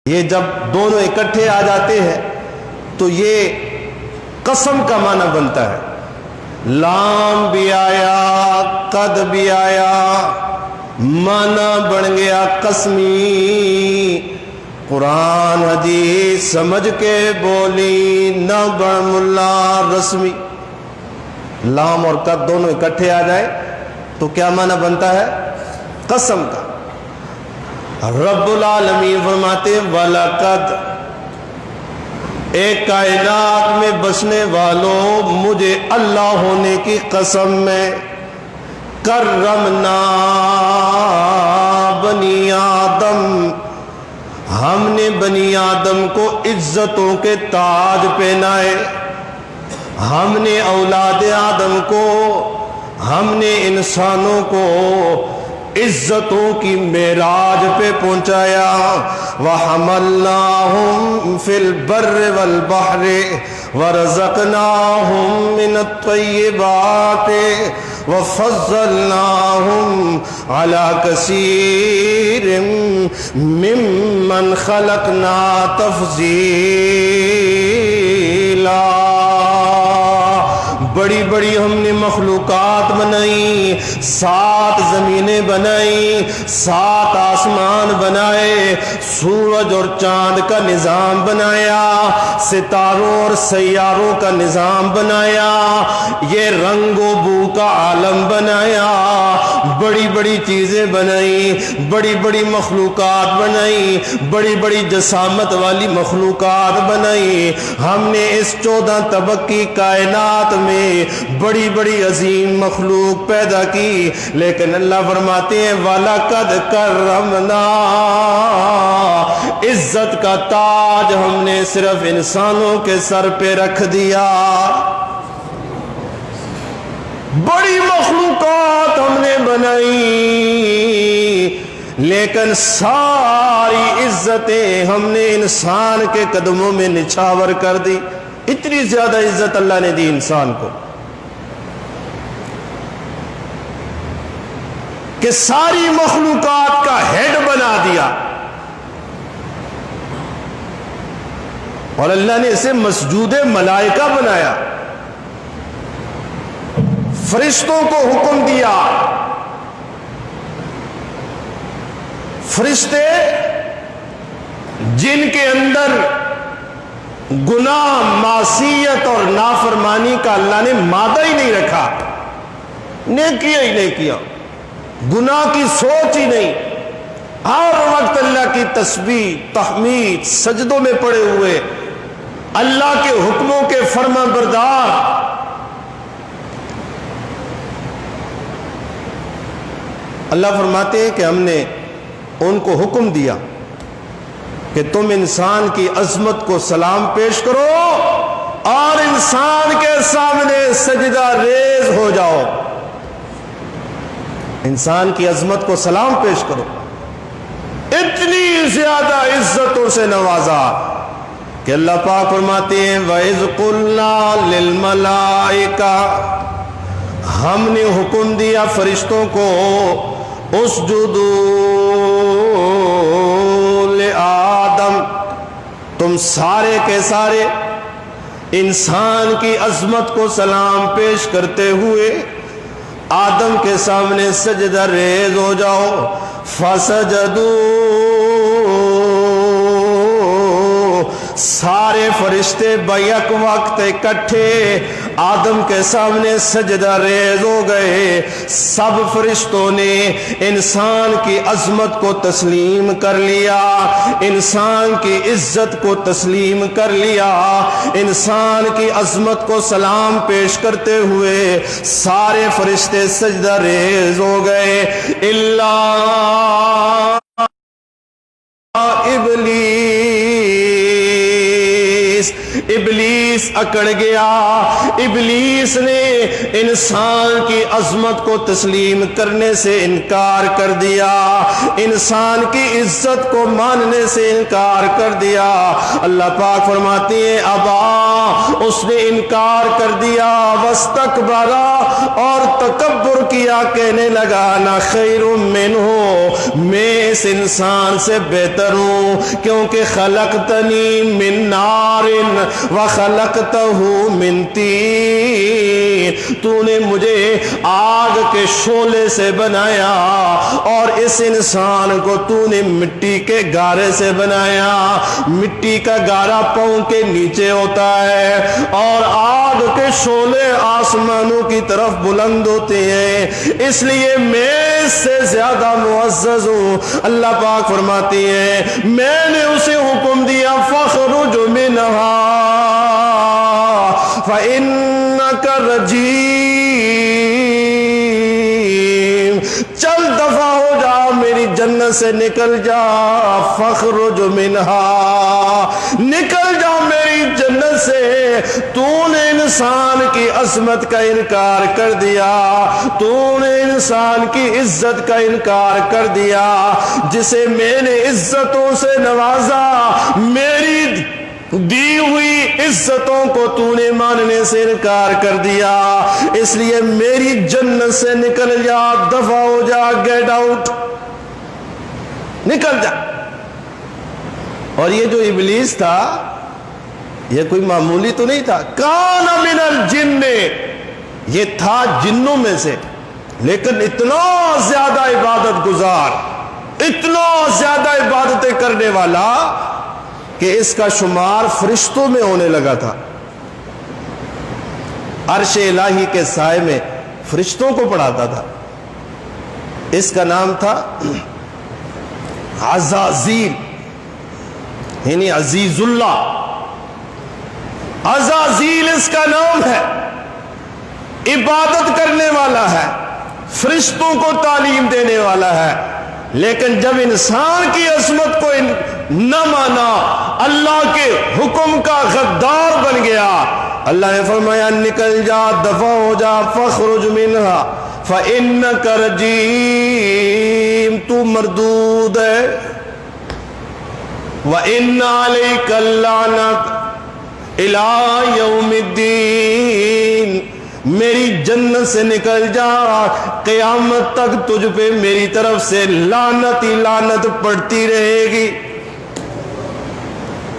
یہ جب دونوں اکٹھے آ جاتے ہیں تو یہ قسم کا معنی بنتا ہے. لام بھی آیا، قد بھی آیا، معنی بن گیا قسمی. قرآن حدیث سمجھ کے بولی، نہ بن ملا رسمی. لام اور قد دونوں اکٹھے آ جائے تو کیا معنی بنتا ہے؟ قسم کا. رب العالمین فرماتے وَلَقَدْ، ایک کائنات میں بسنے والوں مجھے اللہ ہونے کی قسم میں، کرمنا بنی آدم، ہم نے بنی آدم کو عزتوں کے تاج پہنائے. ہم نے اولاد آدم کو، ہم نے انسانوں کو عزتوں کی معراج پہ پہنچایا. وَحَمَلْنَاهُمْ فِي الْبَرِّ وَالْبَحْرِ وَرَزَقْنَاهُمْ مِنَ الطَّيِّبَاتِ وَفَضَّلْنَاهُمْ عَلَى كَثِيرٍ مِّمَّنْ خَلَقْنَا تَفْضِيلًا. بڑی بڑی ہم نے مخلوقات بنائی، 7 زمینیں بنائی، 7 آسمان بنائے، سورج اور چاند کا نظام بنایا، ستاروں اور سیاروں کا نظام بنایا، یہ رنگ و بو کا عالم بنایا. بڑی بڑی چیزیں بنائی، بڑی بڑی مخلوقات بنائی، بڑی بڑی جسامت والی مخلوقات بنائی. ہم نے اس 14 طبق کی کائنات میں بڑی بڑی عظیم مخلوق پیدا کی، لیکن اللہ فرماتے ہیں وَلَقَدْ كَرَّمْنَا، عزت کا تاج ہم نے صرف انسانوں کے سر پہ رکھ دیا. بڑی مخلوقات ہم نے بنائی، لیکن ساری عزتیں ہم نے انسان کے قدموں میں نچھاور کر دی. اتنی زیادہ عزت اللہ نے دی انسان کو کہ ساری مخلوقات کا ہیڈ بنا دیا. اور اللہ نے اسے مسجود ملائکہ بنایا. فرشتوں کو حکم دیا، فرشتے جن کے اندر گناہ، معصیت اور نافرمانی کا اللہ نے مادہ ہی نہیں رکھا، نیکیاں ہی نہیں کیا، گناہ کی سوچ ہی نہیں، ہر وقت اللہ کی تسبیح، تحمید، سجدوں میں پڑے ہوئے، اللہ کے حکموں کے فرما بردار. اللہ فرماتے ہیں کہ ہم نے ان کو حکم دیا کہ تم انسان کی عظمت کو سلام پیش کرو اور انسان کے سامنے سجدہ ریز ہو جاؤ. انسان کی عظمت کو سلام پیش کرو. اتنی زیادہ عزتوں سے نوازا کہ اللہ پاک فرماتے ہیں وَإِذْ قُلْنَا لِلْمَلَائِكَةِ، ہم نے حکم دیا فرشتوں کو اسجدوا لآدم، تم سارے کے سارے انسان کی عظمت کو سلام پیش کرتے ہوئے آدم کے سامنے سجدہ ریز ہو جاؤ. فسجدوا، سارے فرشتے بیک وقت اکٹھے آدم کے سامنے سجدہ ریز ہو گئے. سب فرشتوں نے انسان کی عظمت کو تسلیم کر لیا، انسان کی عزت کو تسلیم کر لیا، انسان کی عظمت کو سلام پیش کرتے ہوئے سارے فرشتے سجدہ ریز ہو گئے. الا ابلیس، ابلیس اکڑ گیا. ابلیس نے انسان کی عظمت کو تسلیم کرنے سے انکار کر دیا, انسان کی عزت کو ماننے سے انکار کر دیا. اللہ پاک فرماتی ہے ابا, اس نے انکار کر دیا, واستکبرا, اور تکبر کیا, کہنے لگا انا خیر منہ, میں اس انسان سے بہتر ہوں, کیونکہ خلقتنی من نار وخلقتہ من طین, تو نے مجھے آگ کے شعلے سے بنایا اور اس انسان کو تو نے مٹی کے گارے سے بنایا. مٹی کا گارا پاؤں کے نیچے ہوتا ہے اور آگ کے شعلے آسمانوں کی طرف بلند ہوتے ہیں, اس لیے میں اس سے زیادہ معزز ہوں. اللہ پاک فرماتی ہے میں نے اسے حکم دیا فخرج منہا فإنک رجیم, چل دفع ہو جا, میری جنت سے نکل جا. فخرج منہا, نکل جا میری جنت سے, تو نے انسان کی عظمت کا انکار کر دیا, تو نے انسان کی عزت کا انکار کر دیا, جسے میں نے عزتوں سے نوازا, میری دی ہوئی عزتوں کو تو نے ماننے سے انکار کر دیا, اس لیے میری جنت سے نکل جا, دفع ہو جا, گیٹ آؤٹ, نکل جا. اور یہ جو ابلیس تھا یہ کوئی معمولی تو نہیں تھا, کان من الجن, یہ تھا جنوں میں سے, لیکن اتنا زیادہ عبادت گزار, اتنا زیادہ عبادتیں کرنے والا کہ اس کا شمار فرشتوں میں ہونے لگا تھا. عرش الہی کے سائے میں فرشتوں کو پڑھاتا تھا. اس کا نام تھا عزازیل, یعنی عزیز اللہ. عزازیل اس کا نام ہے, عبادت کرنے والا ہے, فرشتوں کو تعلیم دینے والا ہے. لیکن جب انسان کی عظمت کو نہ مانا, اللہ کے حکم کا غدار بن گیا, اللہ نے فرمایا نکل جا, دفع ہو جا, فخرج منہا فإنک رجیم, تو مردود ہے. وَإِنَّ عَلَيْكَ اللَّعْنَةَ إِلَىٰ يَوْمِ الدِّينِ, میری جنت سے نکل جا, قیامت تک تجھ پہ میری طرف سے لعنت ہی لعنت پڑتی رہے گی.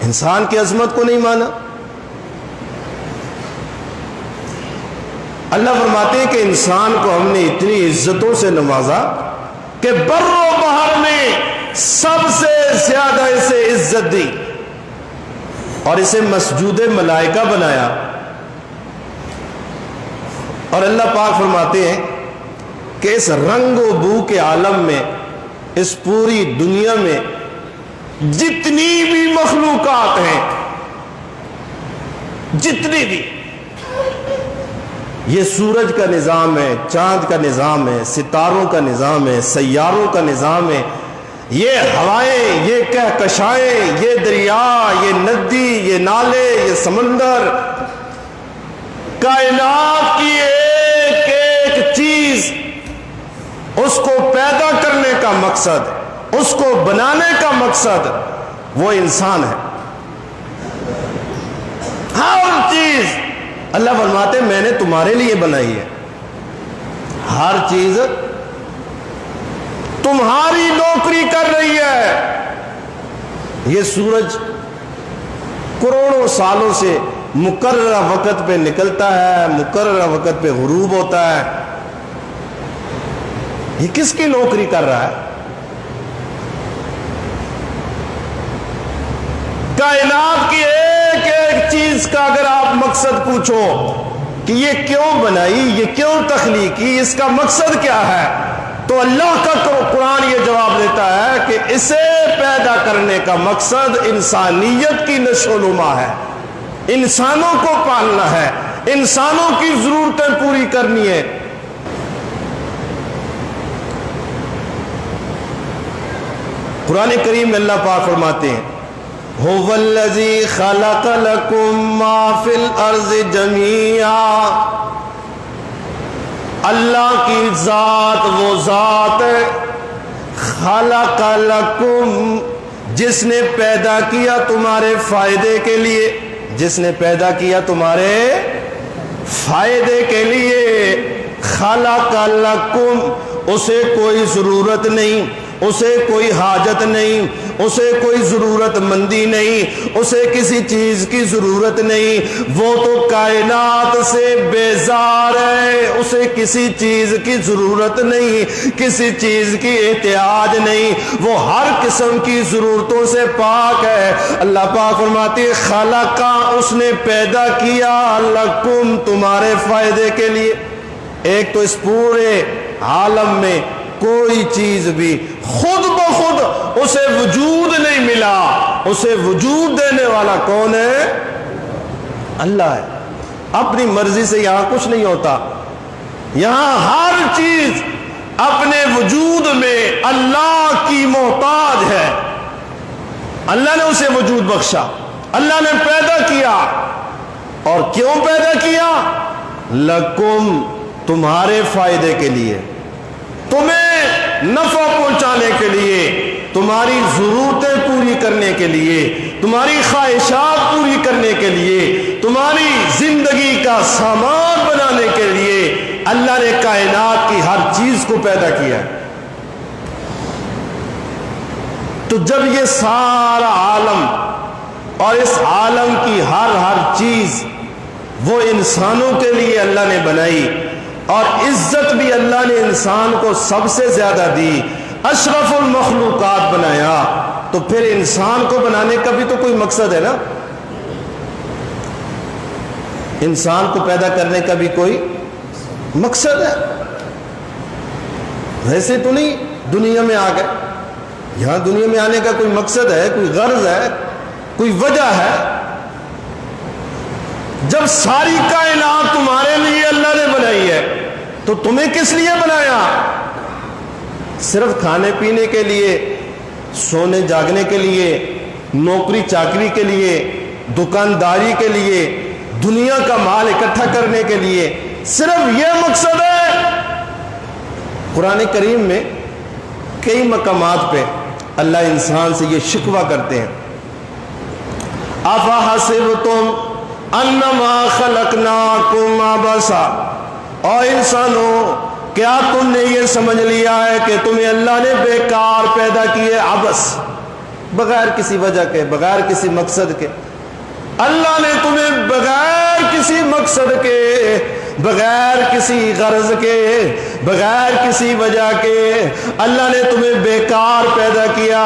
انسان کی عظمت کو نہیں مانا. اللہ فرماتے ہیں کہ انسان کو ہم نے اتنی عزتوں سے نوازا کہ بر و بحر میں سب سے زیادہ اسے عزت دی اور اسے مسجود ملائکہ بنایا. اور اللہ پاک فرماتے ہیں کہ اس رنگ و بو کے عالم میں, اس پوری دنیا میں جتنی بھی مخلوقات ہیں, جتنی بھی, یہ سورج کا نظام ہے, چاند کا نظام ہے, ستاروں کا نظام ہے, سیاروں کا نظام ہے, یہ ہوائیں, یہ کہکشائیں, یہ دریا, یہ ندی, یہ نالے, یہ سمندر, کائنات کی ایک ایک چیز, اس کو پیدا کرنے کا مقصد, اس کو بنانے کا مقصد وہ انسان ہے. ہر چیز اللہ فرماتے میں نے تمہارے لیے بنائی ہے, ہر چیز تمہاری نوکری کر رہی ہے. یہ سورج کروڑوں سالوں سے مقررہ وقت پہ نکلتا ہے, مقررہ وقت پہ غروب ہوتا ہے. یہ کس کی نوکری کر رہا ہے؟ کائنات کی ایک ایک چیز کا اگر آپ مقصد پوچھو کہ یہ کیوں بنائی, یہ کیوں تخلیق کی, اس کا مقصد کیا ہے, تو اللہ کا قرآن یہ جواب دیتا ہے کہ اسے پیدا کرنے کا مقصد انسانیت کی نشو و نما ہے, انسانوں کو پالنا ہے, انسانوں کی ضرورتیں پوری کرنی ہے. قرآن کریم میں اللہ پاک فرماتے ہیں هو الذی خلق لکم ما فی الارض جمیعا، اللہ کی ذات وہ ذات ہے، خلق لکم، جس نے پیدا کیا تمہارے فائدے کے لیے، جس نے پیدا کیا تمہارے فائدے کے لیے، خلق لکم، اسے کوئی ضرورت نہیں، اسے کوئی حاجت نہیں، اسے کوئی ضرورت مندی نہیں، اسے کسی چیز کی ضرورت نہیں، وہ تو کائنات سے بیزار ہے، اسے کسی چیز کی ضرورت نہیں، کسی چیز کی احتیاج نہیں، وہ ہر قسم کی ضرورتوں سے پاک ہے۔ اللہ پاک فرماتی ہے خلقا، اس نے پیدا کیا، لکم، تمہارے فائدے کے لیے۔ ایک تو اس پورے عالم میں کوئی چیز بھی خود بخود اسے وجود نہیں ملا، اسے وجود دینے والا کون ہے؟ اللہ ہے۔ اپنی مرضی سے یہاں کچھ نہیں ہوتا، یہاں ہر چیز اپنے وجود میں اللہ کی محتاج ہے۔ اللہ نے اسے وجود بخشا، اللہ نے پیدا کیا، اور کیوں پیدا کیا؟ لکم، تمہارے فائدے کے لیے، تمہیں نفع پہنچانے کے لیے، تمہاری ضرورتیں پوری کرنے کے لیے، تمہاری خواہشات پوری کرنے کے لیے، تمہاری زندگی کا سامان بنانے کے لیے اللہ نے کائنات کی ہر چیز کو پیدا کیا ہے۔ تو جب یہ سارا عالم اور اس عالم کی ہر چیز وہ انسانوں کے لیے اللہ نے بنائی، اور عزت بھی اللہ نے انسان کو سب سے زیادہ دی، اشرف المخلوقات بنایا، تو پھر انسان کو بنانے کا بھی تو کوئی مقصد ہے نا، انسان کو پیدا کرنے کا بھی کوئی مقصد ہے۔ ویسے تو نہیں دنیا میں آ گئے، یہاں دنیا میں آنے کا کوئی مقصد ہے، کوئی غرض ہے، کوئی وجہ ہے۔ جب ساری کائنات تمہارے لیے اللہ نے بنائی ہے تو تمہیں کس لیے بنایا؟ صرف کھانے پینے کے لیے، سونے جاگنے کے لیے، نوکری چاکری کے لیے، دکانداری کے لیے، دنیا کا مال اکٹھا کرنے کے لیے، صرف یہ مقصد ہے؟ قرآن کریم میں کئی مقامات پہ اللہ انسان سے یہ شکوہ کرتے ہیں، افحسبتم انما خلقناکم عبثا، اور انسانوں کیا تم نے یہ سمجھ لیا ہے کہ تمہیں اللہ نے بیکار پیدا کیے؟ عبث، بغیر کسی وجہ کے، بغیر کسی مقصد کے۔ اللہ نے تمہیں بغیر کسی مقصد کے، بغیر کسی غرض کے، بغیر کسی وجہ کے اللہ نے تمہیں بیکار پیدا کیا۔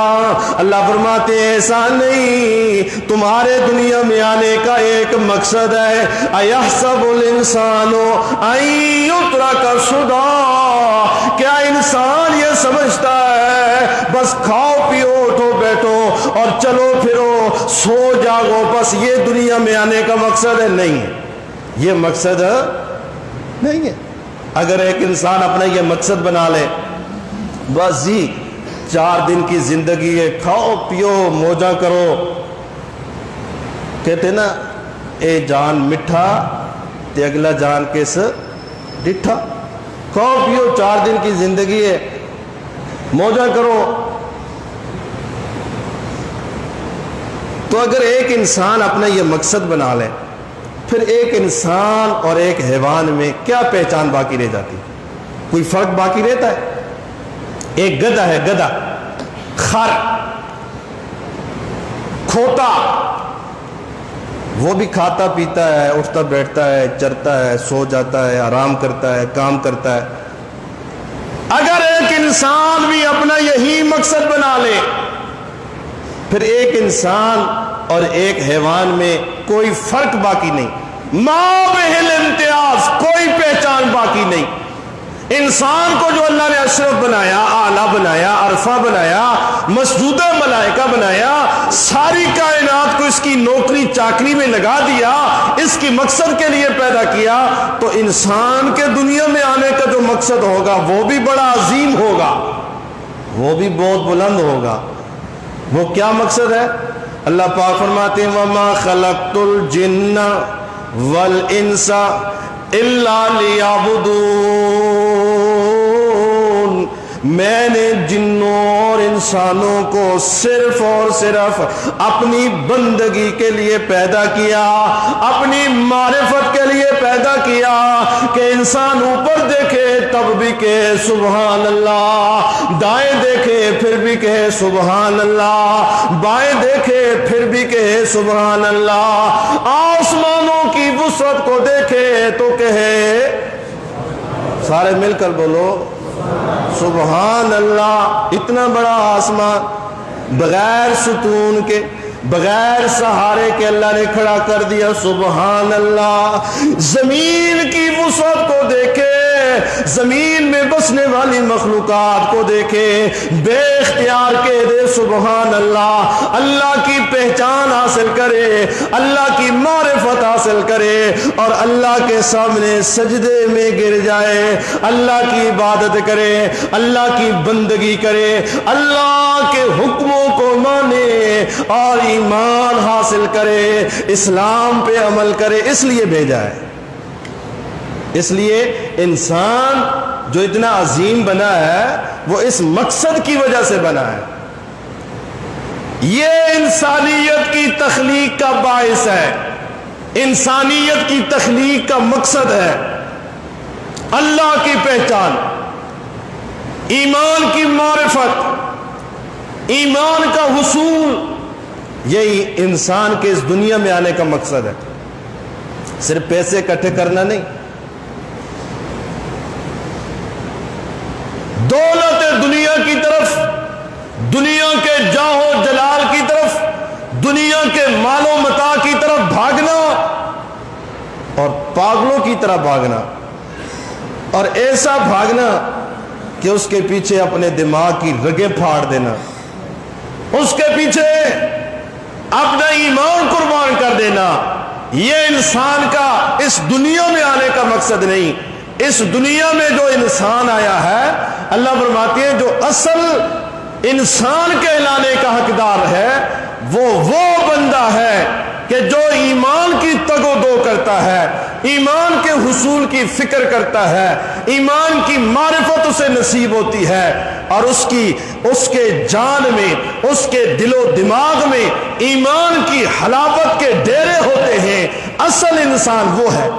اللہ فرماتے ہیں ایسا نہیں، تمہارے دنیا میں آنے کا ایک مقصد ہے۔ اَيَحْسَبُ الْإِنسَانُ أَن يُتْرَكَ سُدًى، کیا انسان یہ سمجھتا ہے بس کھاؤ پیو اٹھو بیٹھو اور چلو پھرو سو جاگو بس یہ دنیا میں آنے کا مقصد ہے؟ نہیں، یہ مقصد نہیں ہے۔ اگر ایک انسان اپنا یہ مقصد بنا لے، بس جی 4 دن کی زندگی ہے، کھاؤ پیو موجہ کرو، کہتے نا اے جان مٹھا تے اگلا جان کس ڈٹھا، کھاؤ پیو 4 دن کی زندگی ہے، موجہ کرو۔ تو اگر ایک انسان اپنا یہ مقصد بنا لے، پھر ایک انسان اور ایک حیوان میں کیا پہچان باقی رہ جاتی؟ کوئی فرق باقی رہتا ہے؟ ایک گدھا ہے، گدھا، خر، کھوتا، وہ بھی کھاتا پیتا ہے، اٹھتا بیٹھتا ہے، چرتا ہے، سو جاتا ہے، آرام کرتا ہے، کام کرتا ہے۔ اگر ایک انسان بھی اپنا یہی مقصد بنا لے، پھر ایک انسان اور ایک حیوان میں کوئی فرق باقی نہیں، ما بہل امتیاز، کوئی پہچان باقی نہیں۔ انسان کو جو اللہ نے اشرف بنایا، اعلیٰ بنایا، عرفہ بنایا، مسجود ملائکہ بنایا، ساری کائنات کو اس کی نوکری چاکری میں لگا دیا، اس کی مقصد کے لیے پیدا کیا، تو انسان کے دنیا میں آنے کا جو مقصد ہوگا وہ بھی بڑا عظیم ہوگا، وہ بھی بہت بلند ہوگا۔ وہ کیا مقصد ہے؟ اللہ پاک فرماتے ہیں وما خلقت الجن والانس الا لیعبدون، میں نے جنوں اور انسانوں کو صرف اور صرف اپنی بندگی کے لیے پیدا کیا، اپنی معرفت کے لیے پیدا کیا، کہ انسان اوپر دیکھے تب بھی کہے سبحان اللہ، دائیں دیکھے پھر بھی کہے سبحان اللہ، بائیں دیکھے پھر بھی کہے سبحان اللہ، آسمانوں کی وسعت کو دیکھے تو کہے، سارے مل کر بولو سبحان اللہ۔ اتنا بڑا آسمان بغیر ستون کے، بغیر سہارے کے اللہ نے کھڑا کر دیا، سبحان اللہ۔ زمین کی وسعت کو دیکھے، زمین میں بسنے والی مخلوقات کو دیکھے، بے اختیار کہہ دے سبحان اللہ، اللہ کی پہچان حاصل کرے، اللہ کی معرفت حاصل کرے، اور اللہ کے سامنے سجدے میں گر جائے، اللہ کی عبادت کرے، اللہ کی بندگی کرے، اللہ کے حکموں کو مانے اور ایمان حاصل کرے، اسلام پہ عمل کرے۔ اس لیے بھیجا ہے، اس لیے انسان جو اتنا عظیم بنا ہے وہ اس مقصد کی وجہ سے بنا ہے۔ یہ انسانیت کی تخلیق کا باعث ہے، انسانیت کی تخلیق کا مقصد ہے اللہ کی پہچان، ایمان کی معرفت، ایمان کا حصول۔ یہی انسان کے اس دنیا میں آنے کا مقصد ہے، صرف پیسے اکٹھے کرنا نہیں، دولت دنیا کی طرف، دنیا کے جاہ و جلال کی طرف، دنیا کے مال و متاع کی طرف بھاگنا اور پاگلوں کی طرح بھاگنا، اور ایسا بھاگنا کہ اس کے پیچھے اپنے دماغ کی رگیں پھاڑ دینا، اس کے پیچھے اپنا ایمان قربان کر دینا، یہ انسان کا اس دنیا میں آنے کا مقصد نہیں۔ اس دنیا میں جو انسان آیا ہے، اللہ فرماتے ہیں جو اصل انسان کہلانے کا حقدار ہے وہ بندہ ہے کہ جو ایمان کی تگ و دو کرتا ہے، ایمان کے حصول کی فکر کرتا ہے، ایمان کی معرفت اسے نصیب ہوتی ہے، اور اس کے جان میں، اس کے دل و دماغ میں ایمان کی حلاوت کے ڈیرے ہوتے ہیں۔ اصل انسان وہ ہے۔